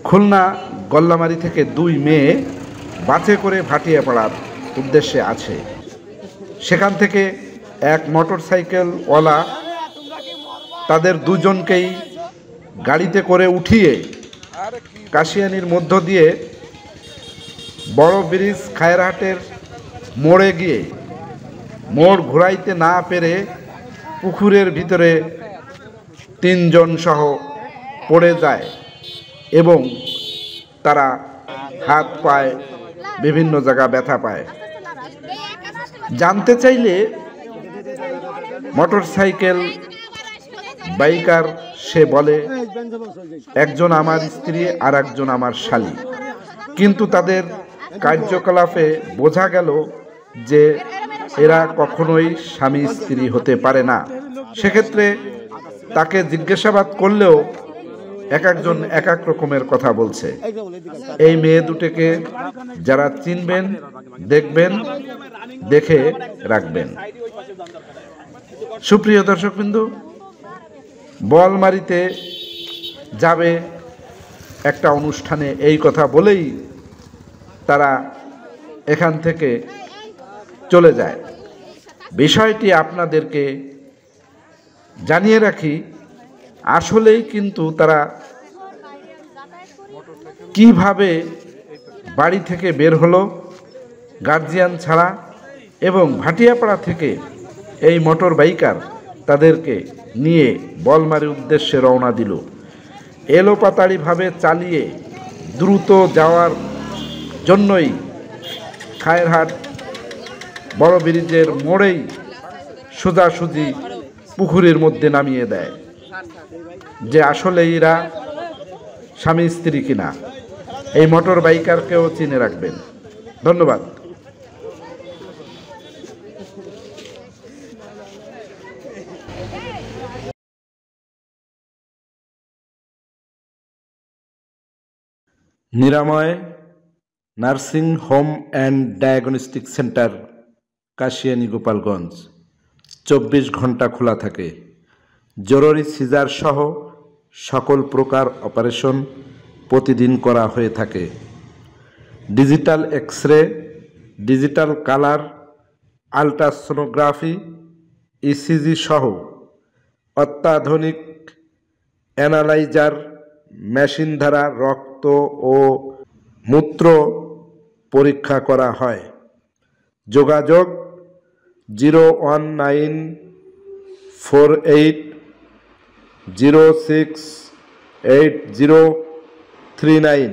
খুলনা গল্লামারী থেকে দুই মেয়ে বাসে করে ভাটিয়াপাড়ার উদ্দেশ্যে আছে। সেখান থেকে এক মোটরসাইকেলওয়ালা তাদের দুজনকেই গাড়িতে করে উঠিয়ে কাশিয়ানীর মধ্য দিয়ে বড় ব্রিজ খায়রহাটের মোড়ে গিয়ে মোড় ঘুরাইতে না পেরে পুকুরের ভিতরে তিনজন সহ পড়ে যায় এবং তারা হাত পায়ে বিভিন্ন জায়গা ব্যথা পায়। জানতে চাইলে মোটরসাইকেল বাইকার সে বলে, একজন আমার স্ত্রী আর একজন আমার শালী, কিন্তু তাদের কার্যকলাপে বোঝা গেল যে এরা কখনোই স্বামী স্ত্রী হতে পারে না। সেক্ষেত্রে তাকে জিজ্ঞাসাবাদ করলেও এক একজন এক এক রকমের কথা বলছে। এই মেয়ে দুটোকে যারা চিনবেন, দেখবেন, দেখে রাখবেন। সুপ্রিয় দর্শকবৃন্দ, বোয়ালমারীতে যাবে একটা অনুষ্ঠানে এই কথা বলেই তারা এখান থেকে চলে যায়। বিষয়টি আপনাদেরকে জানিয়ে রাখি, আসলেই কিন্তু তারা কিভাবে বাড়ি থেকে বের হলো গার্জিয়ান ছাড়া, এবং ভাটিয়াপাড়া থেকে এই মোটর বাইকার তাদেরকে নিয়ে বোয়ালমারীর উদ্দেশ্যে রওনা দিল। এলোপাতাড়িভাবে চালিয়ে দ্রুত যাওয়ার জন্যই খায়রহাট বড় ব্রিজের মোড়েই সোজাসুজি পুকুরের মধ্যে নামিয়ে দেয়। যে আসলে এরা স্বামী স্ত্রী কিনা এই মোটর বাইকারকেও চিনে রাখবেন। ধন্যবাদ। নিরাময় nursing home and diagnostic centre, Kashiani, Gopalganj 24 ঘন্টা খোলা থাকে। জরুরি সিজার সহ সকল প্রকার অপারেশন প্রতিদিন করা হয়ে থাকে। Digital X-ray, digital colour, ultrasonography, ECG সহ অত্যাধুনিক অ্যানালাইজার মেশিন দ্বারা রক্ত ও মূত্র পরীক্ষা করা হয়। যোগাযোগ 01948068039।